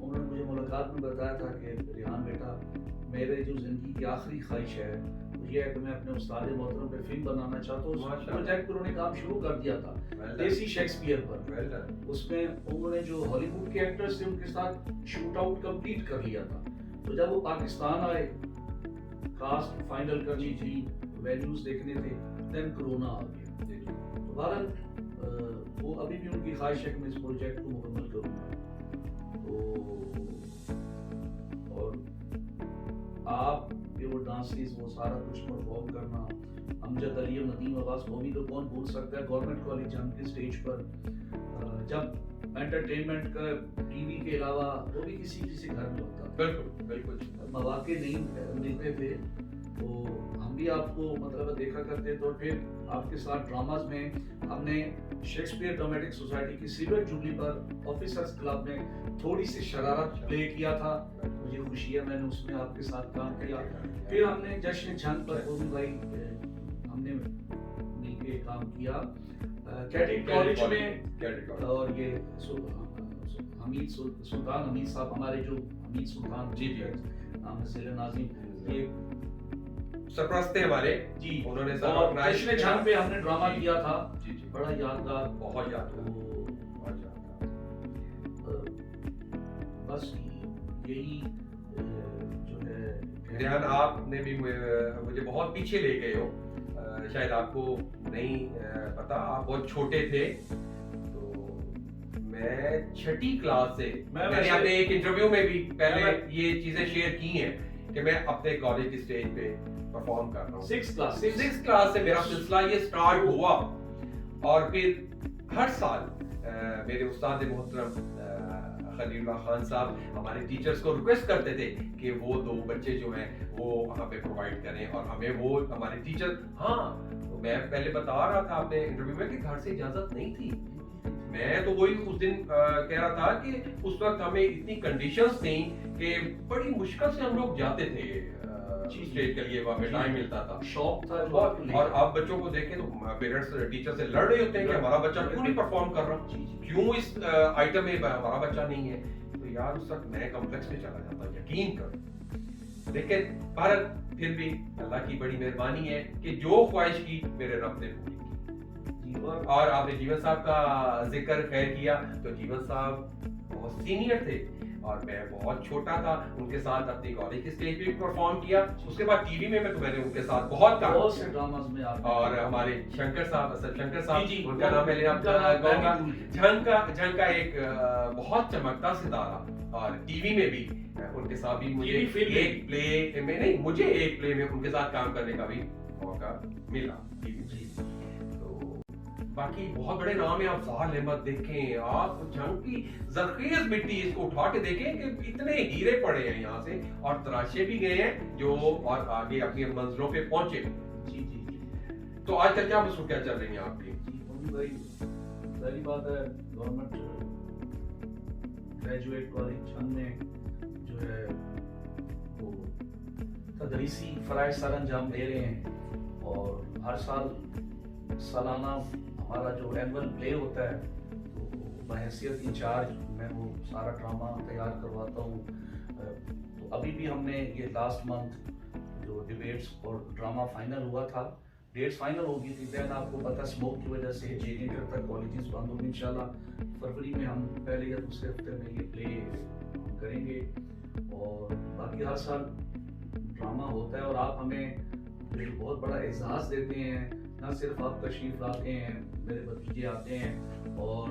انہوں نے مجھے ملاقات میں بتایا تھا کہ ریحان بیٹا میرے جو زندگی کی آخری خواہش ہے وہ یہ ہے کہ میں اپنے استاد محترم پہ فلم بنانا چاہتا ہوں. اس پروجیکٹ پر انہوں نے کام شروع کر دیا تھا دیسی شیکسپیئر پر. اس میں انہوں نے جو ہالی ووڈ کے ایکٹرز تھے ان کے ساتھ شوٹ آؤٹ کمپلیٹ کر لیا تھا. تو جب وہ پاکستان آئے کاسٹ فائنل کرنی تھی, ویلیوز دیکھنے تھے, دین کرونا آ گیا. تو بہرحال وہ ابھی بھی ان کی خواہش ہے کہ میں اس پروجیکٹ کو مکمل کروں گا. تو اور آپ کے وہ ڈانسز وہ سارا کچھ پرفارم کرنا, امجد علی اور ندیم عباس قومی کو کون بھول سکتا ہے گورنمنٹ کالج جنگ کے اسٹیج پر, جب انٹرٹینمنٹ کا ٹی وی کے علاوہ وہ بھی کسی کسی گھر میں ہوتا تھا. بالکل بالکل مواقع نہیں ملتے تھے تو ہم بھی آپ کو مطلب دیکھا کرتے. تو پھر آپ کے ساتھ ڈراماز میں ہم نے شیکسپیئر ڈرامیٹک سوسائٹی کی سلور جوبلی پر آفیسرز کلب میں تھوڑی سی شرارت پلے کیا تھا. مجھے خوشی ہے میں نے اس میں آپ کے ساتھ کام کیا. پھر ہم نے جشن جھنگ پر گوبی بھائی ہم نے مل کے کام کیا کیڈٹ کالج میں. اور یہ حمید سلطان حمید صاحب ہمارے جو حمید سلطان جی نام ہے ناظم یہ سرپرست تھے ہمارے جی. انہوں نے جشن جھنگ پہ ہم نے ڈرامہ کیا تھا. جی جی بڑا یادگار, بہت یادگار. بس یہی جو ہے. ریحان آپ نے بھی مجھے بہت پیچھے لے گئے ہو, شاید آپ کو نہیں پتا, آپ بہت چھوٹے تھے. تو میں 6ٹھی کلاس سے میں نے اپنے ایک انٹرویو میں بھی پہلے یہ چیزیں شیئر کی ہیں کہ میں اپنے کالج کی اسٹیج پہ پرفارم کر رہا ہوں. 6 کلاس سے میرا سلسلہ یہ سٹارٹ ہوا. اور پھر ہر سال میرے استاد محترم خلیل اللہ خان صاحب ہمارے ٹیچرز کو ریکویسٹ کرتے تھے کہ وہ 2 بچے جو ہیں وہ وہاں پہ پرووائڈ کریں, اور ہمیں وہ ہمارے ٹیچر, ہاں میں پہلے بتا رہا تھا اپنے انٹرویو میں کہ گھر سے اجازت نہیں تھی. میں تو وہی اس دن کہہ رہا تھا کہ اس وقت ہمیں اتنی کنڈیشنز تھیں کہ بڑی مشکل سے ہم لوگ جاتے تھے اسٹیج کے لیے, وہاں پہ ٹائم ملتا تھا, شوق تھا. اور آپ بچوں کو دیکھیں تو پیرنٹس ٹیچر سے لڑ رہے ہوتے ہیں کہ ہمارا بچہ کیوں نہیں پرفارم کر رہا, کیوں اس آئٹم میں ہمارا بچہ نہیں ہے. تو یار اس وقت میں کمپلیکس میں چلا جاتا, یقین کر. لیکن پر پھر بھی اللہ کی بڑی مہربانی ہے کہ جو خواہش کی میرے رب نے پوری کی. اور آپ نے جیون صاحب کا ذکر خیر کیا, تو جیون صاحب بہت سینئر تھے اور میں بہت چھوٹا تھا. ان کے ساتھ اپنی کالج کی اسٹیج پہ پرفارم کیا. اس کے بعد ٹی وی میں تو میں نے ان کے ساتھ بہت کام کیا. اور ہمارے شنکر صاحب, اسد شنکر صاحب, ان کا نام میں لینا کہوں گا. جھنگ کا ایک بہت چمکتا ستارہ, اور ٹی وی میں بھی ان کے ساتھ بھی مجھے ایک پلے میں نہیں, مجھے ایک پلے میں ان کے ساتھ کام کرنے کا بھی موقع ملا. باقی بہت بڑے نام ہیں, آپ ظاہر احمد دیکھیں, آپ جنگ کی زرخیز مٹی اس کو اٹھا کے دیکھیں کہ اتنے ہیرے پڑے ہیں یہاں سے, اور تراشے بھی گئے ہیں جو, اور آگے اپنی منزلوں پہ پہنچے. جی جی. تو آج کل کیا مصروفیات چل رہی ہیں آپ کی؟ بھائی پہلی بات ہے گورنمنٹ گریجویٹ کالج جنگ میں جو ہے وہ تدریسی فرائض سر انجام دے رہے ہیں, اور ہر سال سالانہ ہمارا جو اینول پلے ہوتا ہے تو بحیثیت انچارج میں وہ سارا ڈرامہ تیار کرواتا ہوں. تو ابھی بھی ہم نے یہ لاسٹ منتھ جو ڈیبیٹس اور ڈرامہ فائنل ہوا تھا, ڈیٹس فائنل ہو گئی تھی, دین آپ کو پتہ اسموک کی وجہ سے جنریٹر تک کالجز بند ہوں گے. انشاءاللہ فروری میں ہم پہلے یا دوسرے ہفتے میں یہ پلے کریں گے. اور باقی ہر سال ڈرامہ ہوتا ہے, اور آپ ہمیں بہت بڑا اعزاز دیتے ہیں. نہ صرف آپ تشریف لاتے ہیں, میرے بھتیجے آتے ہیں, اور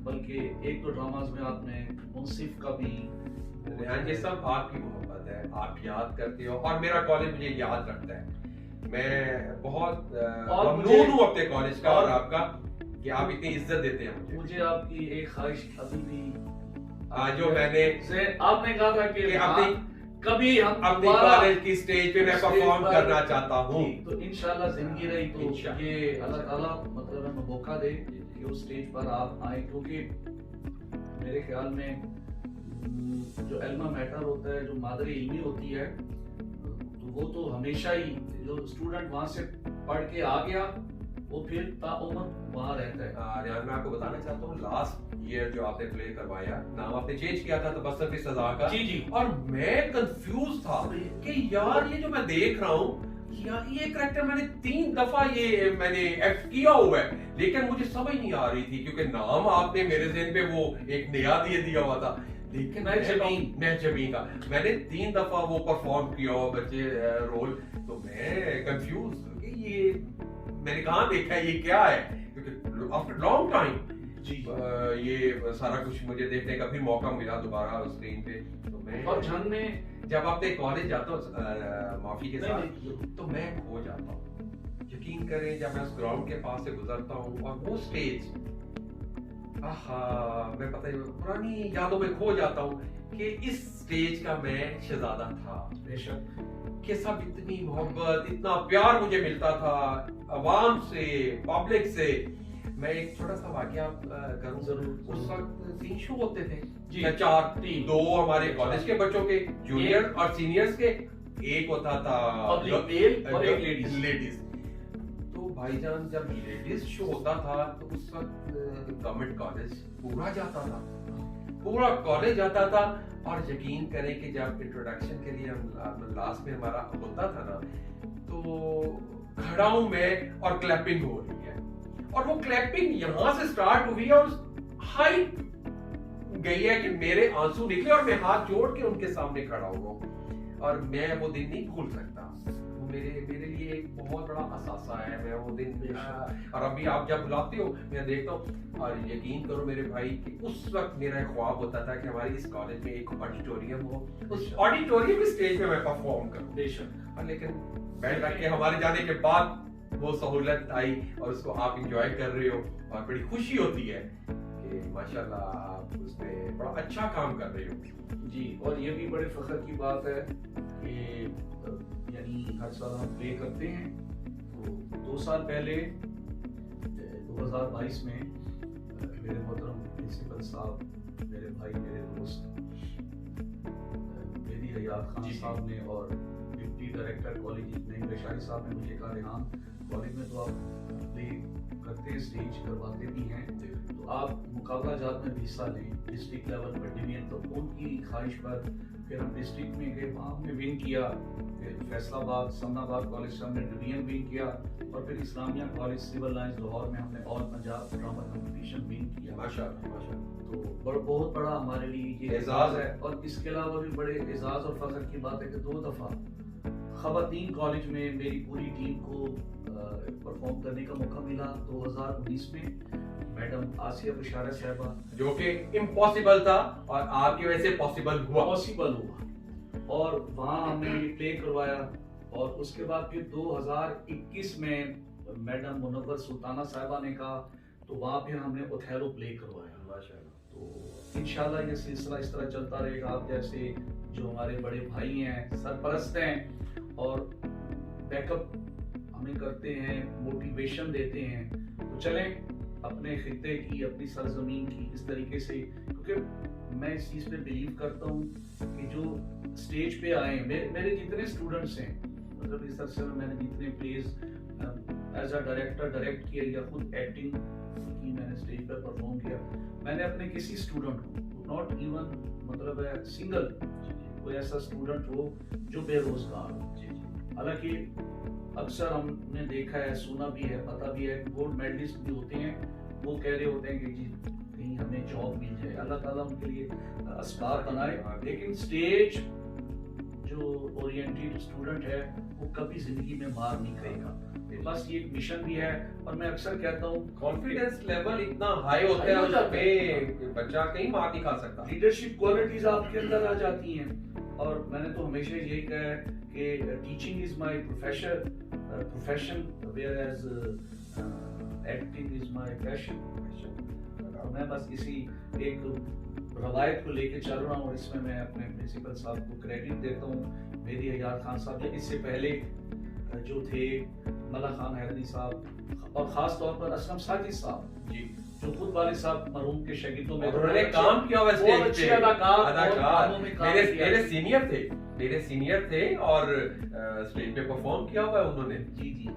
بلکہ ایک دو ڈراماز میں آپ نے منصف کا بھی. یہ سب آپ کی محبت ہے, آپ یاد کرتے ہو, اور میرا کالج مجھے یاد رکھتا ہے. میں بہت ممنون ہوں اپنے کالج کا اور آپ کا کہ آپ اتنی عزت دیتے ہیں مجھے. آپ کی ایک خواہش ابھی بھی جو میں نے, آپ نے کہا تھا کہ کبھی ہم اپنی کالج کی سٹیج پہ میں پرفارم کرنا چاہتا ہوں. تو انشاءاللہ زندگی رہی تو یہ اللہ تعالیٰ مطلب ہمیں موقع دے کہ اس سٹیج پر آپ آئیں, کیونکہ میرے خیال میں جو علم میٹر ہوتا ہے, جو مادری علمی ہوتی ہے, تو وہ تو ہمیشہ ہی جو اسٹوڈنٹ وہاں سے پڑھ کے آ گیا وہ پھر تاعمر وہاں رہتا ہے. ریان میں آپ کو بتانا چاہتا ہوں لاسٹ ایئر جو آپ نے پلے کروایا نام آپ نے چینج کیا تھا تبسم فی سزا کا. جی اور میں کنفیوز تھا کہ یار یہ جو میں دیکھ رہا ہوں یار یہ کریکٹر میں نے 3 دفعہ یہ میں نے ایکٹ کیا ہوا ہے لیکن مجھے سمجھ نہیں آ رہی تھی کیونکہ نام آپ نے میرے ذہن پہ وہ ایک نیا دیا ہوا تھا لیکن میں جبین کا میں نے 3 دفعہ وہ پرفارم کیا ہوا بچے رول تو میں کنفیوز کہ یہ میں نے کہاں دیکھا ہے یہ کیا ہے کیونکہ آفٹر لانگ ٹائم جی یہ سارا کچھ مجھے دیکھنے کا بھی موقع ملا دوبارہ اسکرین پہ. تو میں اور جنگ میں جب آپ کالج جاتا ہوں معافی کے ساتھ تو میں کھو جاتا ہوں. یقین کریں جب میں اس گراؤنڈ کے پاس سے گزرتا ہوں اور وہ اسٹیج میں پتہ ہی پرانی یادوں میں کھو جاتا ہوں کہ اس اسٹیج کا میں شہزادہ تھا. بے شک کہ سب اتنی محبت اتنا پیار مجھے ملتا تھا عوام سے پبلک سے. میں ایک چھوٹا سا واقعہ کروں ضرور. اس وقت 3 شو ہوتے تھے جی 4 2 ہمارے کالج کے بچوں کے جونیئر اور سینئرز کے ایک ہوتا تھا پبلک میل اور ایک لیڈیز. تو بھائی جان جب لیڈیز شو ہوتا تھا تو اس وقت گورنمنٹ کالج پورا جاتا تھا پورا کالج جاتا تھا. اور یقین کریں کہ جب انٹروڈکشن کے لیے ہم لاسٹ میں ہمارا ہوتا تھا نا تو کھڑا ہوں میں اور کلیپنگ ہو رہی ہے اور وہ کلیپنگ یہاں سے سٹارٹ ہوئی اور ہائی گئی ہے کہ میرے آنسو نکلے اور میں ہاتھ جوڑ کے ان کے سامنے کھڑا ہوا اور میں وہ دن نہیں بھول سکتا. وہ میرے لیے ایک بہت بڑا اثاثہ ہے. میں وہ دن اور ابھی آپ جب بلاتے ہو میں دیکھتا ہوں اور یقین کرو میرے بھائی کہ اس وقت میرا ایک خواب ہوتا تھا کہ ہماری اس کالج میں ایک آڈیٹوریم ہو اس آڈیٹوریم کی اسٹیج پہ میں پرفارم کروں. بے شک. اور لیکن بیٹھ رکھ کے ہمارے جانے کے بعد وہ سہولت آئی اور اس کو آپ انجوائے کر رہے ہو اور بڑی خوشی ہوتی ہے کہ ماشاءاللہ آپ اس میں بڑا اچھا کام کر رہے ہو. جی اور یہ بھی بڑے فخر کی بات ہے کہ یعنی ہر سال ہم پلے کرتے ہیں. تو 2 سال پہلے 2022 میں میرے محترم پرنسپل صاحب میرے بھائی میرے دوست مہدی حیات خان صاحب نے اور ڈپٹی ڈائریکٹر کالج نعیم بشاری صاحب نے مجھے کہا ریحان کالج میں تو آپ پلے کرتے ہیں اسٹیج کرواتے بھی ہیں تو آپ مقابلہ جات میں بھی حصہ لیں ڈسٹرکٹ لیول پر ڈویژن. تو ان کی خواہش پر پھر ہم ڈسٹرکٹ میں گئے وہاں ہم نے ون کیا. پھر فیصل آباد سمن آباد کالج سے ہم نے ڈویژن ون کیا اور پھر اسلامیہ کالج سول لائنز لاہور میں ہم نے آل پنجاب ڈرامہ کمپٹیشن ون کیا. ماشاءاللہ تو بہت بڑا ہمارے لیے یہ اعزاز ہے. اور اس کے علاوہ بھی بڑے اعزاز اور فخر کی بات ہے کہ 2 دفعہ خواتین کالج میں میری پوری ٹیم کو پرفارم کرنے کا موقع ملا. 2019 میں میڈم آسیہ بشارہ صاحبہ جو کہ امپاسبل تھا اور آپ کی وجہ سے پاسبل ہوا اور وہاں ہم نے یہ پلے کروایا. اور اس کے بعد پھر 2021 میں میڈم منور سلطانہ صاحبہ نے کہا تو وہاں پھر ہم نے اوتھیلو پلے کروایا. تو انشاءاللہ یہ سلسلہ اس طرح چلتا رہے گا. آپ جیسے جو ہمارے بڑے بھائی ہیں سرپرست ہیں اور بیک اپ ہمیں کرتے ہیں موٹیویشن دیتے ہیں تو چلیں اپنے خطے کی اپنی سرزمین کی اس طریقے سے کیونکہ میں اس چیز پہ بلیو کرتا ہوں کہ جو اسٹیج پہ آئے ہیں میرے جتنے اسٹوڈنٹس ہیں مطلب اس عرصے میں نے جتنے please as a director direct کیا یا خود ایکٹنگ کی میں نے اسٹیج پر پرفارم کیا میں نے اپنے کسی اسٹوڈنٹ کو ناٹ ایون مطلب ہے سنگل کوئی ایسا اسٹوڈنٹ ہو جو بے روزگار ہو. حالانکہ اکثر ہم نے دیکھا ہے سنا بھی ہے پتہ بھی ہے گولڈ میڈلسٹ بھی ہوتے ہیں وہ کہہ رہے ہوتے ہیں کہ جی کہیں ہمیں جاب مل جائے اللہ تعالیٰ ان کے لیے اسباب بنائے. لیکن اسٹیج جو اورینٹیڈ اسٹوڈنٹ ہے وہ کبھی زندگی میں مار نہیں کھائے گا. بس یہ ایک مشن بھی ہے اور میں اکثر کہتا ہوں کانفیڈنس لیول اتنا ہائی ہوتا ہے اس پہ بچہ کہیں مار نہیں کھا سکتا. لیڈرشپ کوالٹیز آپ کے اندر آ جاتی ہیں. اور میں نے تو ہمیشہ یہی کہا ہے کہ teaching is my profession whereas acting is my passion. میں بس اسی ایک روایت کو لے کے چل رہا ہوں اور اس میں اپنے پرنسپل صاحب کو کریڈٹ دیتا ہوں. مہدی حیات خان صاحب اس سے پہلے جو تھے ملا خان حیدری صاحب اور خاص طور پر اسلم ساجد صاحب جی جو خود والد صاحب مرحوم کے شاگردوں میں انہوں نے کام کیا ہوا اسٹیج پہ اداکار میرے سینئر تھے اور اسٹیج پہ پرفارم کیا ہوا ہے انہوں نے. جی جی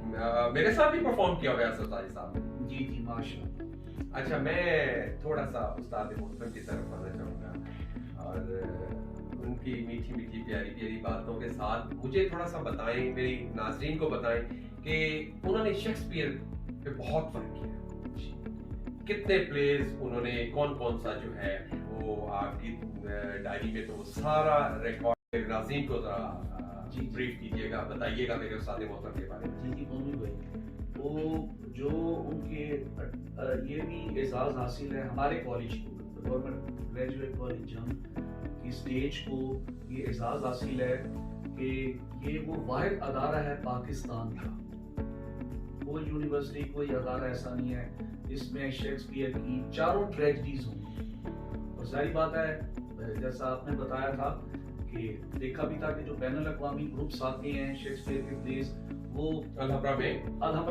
میرے ساتھ بھی پرفارم کیا ہوا ہے اسد ساجد صاحب نے. جی جی ماشاءاللہ. اچھا میں تھوڑا سا استاد محترم کی طرف آنا چاہوں گا اور ان کی میٹھی میٹھی پیاری پیاری باتوں کے ساتھ مجھے تھوڑا سا بتائیں, میری ناظرین کو بتائیں کہ انہوں نے شیکسپیئر پہ بہت ورک کیا. کتنے پلیز انہوں نے, کون کون سا جو ہے وہ آپ کی ڈائری میں, تو سارا ریکارڈ ناظرین کو ذرا بریف کیجیے گا, بتائیے گا میرے استاد محترم کے بارے میں. جی جی مومن بھائی, وہ جو ان کے یہ بھی اعزاز حاصل ہے ہمارے کالج کو, گورنمنٹ گریجویٹ کالج جنگ کی اسٹیج کو یہ اعزاز حاصل ہے کہ یہ وہ واحد ادارہ ہے پاکستان کا, کوئی یونیورسٹی کوئی ادارہ ایسا نہیں ہے جس میں شیکسپیئر کی چاروں ٹریجڈیز ہوں. اور ظاہری بات ہے جیسا آپ نے بتایا تھا کہ دیکھا بھی تھا کہ جو بین الاقوامی گروپس آتے ہیں شیکسپیئر کے پلیز, وہ الحمرہ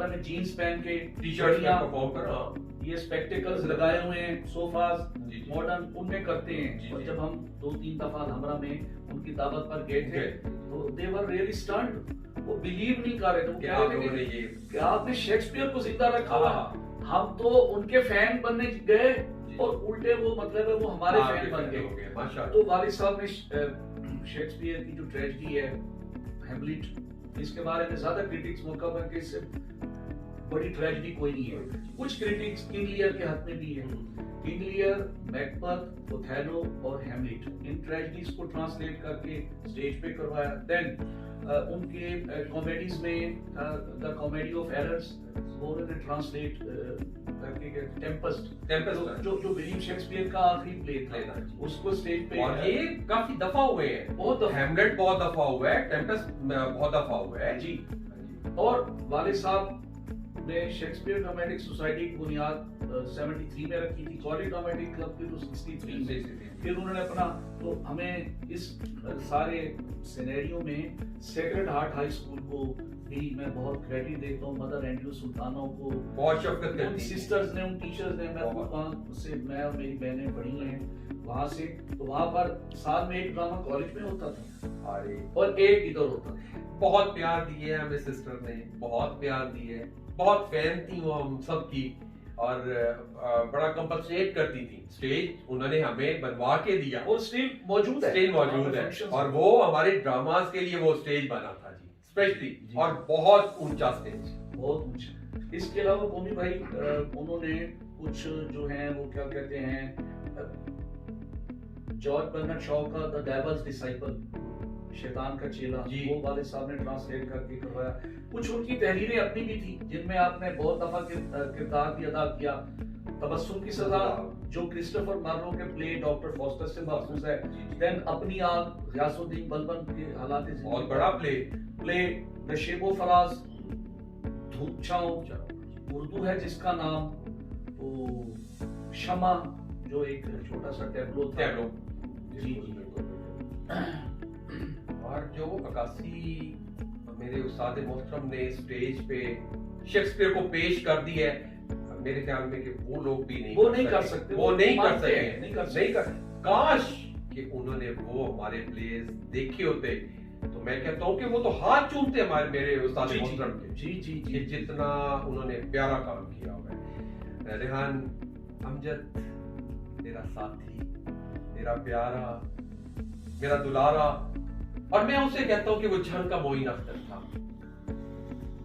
میں جینز پہن کے ٹی شرٹ میں پرفارم کر رہا, یہ اسپیکٹیکلز لگائے ہوئے ہیں, سوفاز ماڈرن ان میں کرتے ہیں. اور جب ہم 2-3 دفعہ الحمرہ میں ان کی دعوت پر گئے تھے تو they were really stunned, وہ بلیو نہیں کر رہے تھے, وہ کہہ رہے تھے کہ آپ نے شیکسپیئر کو زندہ رکھا ہوا. ہم تو ان کے فین بننے گئے اور الٹے وہ مطلب ہے وہ ہمارے فین بن گئے. تو والد صاحب نے شیکسپیئر کی جو ٹریجڈی ہے ہیملیٹ, اس کے بارے میں زیادہ کرٹکس موقع پر کہ اس سے بڑی ٹریجڈی کوئی نہیں ہے. کچھ کرٹکس کنگ لیئر کے حق میں بھی ہیں. کنگ لیئر, میکبتھ, اوتھیلو اور ہیملیٹ, ان ٹریجڈیز کو ٹرانسلیٹ کر کے اسٹیج پہ کروایا. دین ان کے کامیڈیز میں دا کامیڈی آف ایررز وہ انہوں نے ٹرانسلیٹ کر کے ٹیمپسٹ, جو ولیم شیکسپیئر کا آخری پلے تھا, اس کو اسٹیج پہ, اور یہ کافی دفعہ ہوئے ہیں, بہت دفعہ, ہیملیٹ بہت دفعہ ہوا ہے, ٹیمپسٹ بہت دفعہ ہوا ہے. جی. اور والد صاحب نے شیکسپیئر ڈرامیٹک سوسائٹی کی بنیاد 73 میں رکھی تھی, کالج ڈرامیٹک کلب کی تو 63 میں. پھر انہوں نے اپنا, تو ہمیں اس سارے سینیریو میں سیکرڈ ہارٹ ہائی اسکول کو بھی میں بہت کریڈٹ دیتا ہوں, مدر اینڈریو سلطانوں کو بہت شفقت کرتی, ان سسٹرز نے, ان ٹیچرز نے, میں وہاں سے, میں اور میری بہنیں پڑھی ہیں وہاں سے, تو وہاں پر سال میں ایک ڈرامہ کالج میں ہوتا تھا اور ایک ادھر ہوتا تھا. بہت پیار دیے ہمیں سسٹر نے, بہت پیار دیے, بہت فین تھی وہ ہم سب کی, اور بڑا کمپنسیٹ کرتی تھی. اسٹیج انہوں نے ہمیں بنوا کے دیا, اور اسٹیل موجود ہے, اور وہ ہمارے ڈراماز کے لیے وہ اسٹیج بنا تھا جی, اسپیشلی, اور بہت اونچا اسٹیج, بہت اونچا. اس کے علاوہ قومی بھائی انہوں نے کچھ جو ہیں وہ کیا کہتے ہیں, جارج برنارڈ شاو کا دا ڈیولز ڈسائپل, شیطان کا چیلا, وہ والد صاحب نے ٹرانسلیٹ کر کے کروایا. کچھ ان کی تحریریں اپنی بھی تھی جن میں آپ نے بہت دفعہ کردار بھی ادا کیا. تبسم کی سزا جو کرسٹوفر مارلو کے پلے ڈاکٹر فاسٹر سے محفوظ ہے. دین اپنی آگ, غیاث الدین بلبن کے حالات زندگی, بہت بڑا پلے دا شیپ و فراز, دھوپ چھاؤں, اردو ہے جس کا نام, تو شمع جو ایک چھوٹا سا ٹیبلو تھا. جی جی. اور جو عکاسی میرے استاد محترم نے اسٹیج پہ شیکسپیئر کو پیش کر دی ہے, میرے خیال میں کہ وہ لوگ بھی نہیں کر سکتے. کاش کہ انہوں نے وہ ہمارے پلیز دیکھے ہوتے, تو میں کہتا ہوں کہ وہ تو ہاتھ چومتے ہمارے میرے استاد محترم کے. جی جی کہ جتنا انہوں نے پیارا کام کیا ہوا ہے. ریحان امجد میرا ساتھی, میرا پیارا, میرا دلارا, اور میں اسے کہتا ہوں کہ وہ جھنگ کا معین اختر تھا.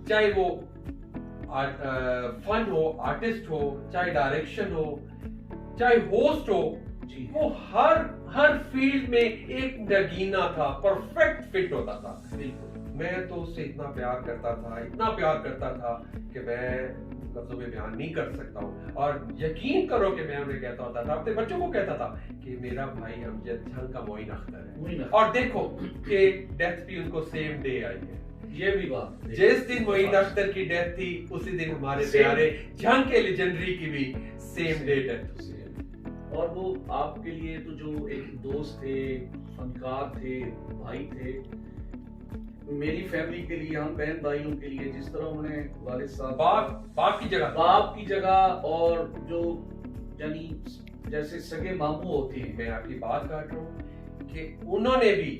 چاہے وہ فن ہو, آرٹسٹ ہو, چاہے ڈائریکشن ہو, چاہے ہوسٹ ہو, وہ ہر فیلڈ میں ایک نگینا تھا, پرفیکٹ فٹ ہوتا تھا. میں تو اس سے اتنا پیار کرتا تھا کہ میں لفظوں میں بیان نہیں کر سکتا ہوں. اور یقین کرو کہ میں انہیں کہتا ہوتا تھا, اپنے بچوں کو کہتا تھا کہ میرا بھائی امجد جھنگ کا معین اختر ہے. اور دیکھو کہ ڈیتھ بھی ان کو سیم ڈے آئی ہے. یہ بھی بات, جس دن معین اختر کی ڈیتھ تھی اسی دن ہمارے پیارے جھنگ کے لیجنڈری کی بھی سیم ڈے ڈیتھ. اور وہ آپ کے لیے تو جو ایک دوست تھے, فنکار تھے, بھائی تھے, میری فیملی کے لیے, ہم بہن بھائیوں کے لیے, جس طرح انہوں نے والد صاحب باپ کی جگہ, اور جو یعنی جیسے سگے ماموں ہوتے ہیں, میں آپ کی بات کر رہا ہوں کہ انہوں نے بھی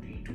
D2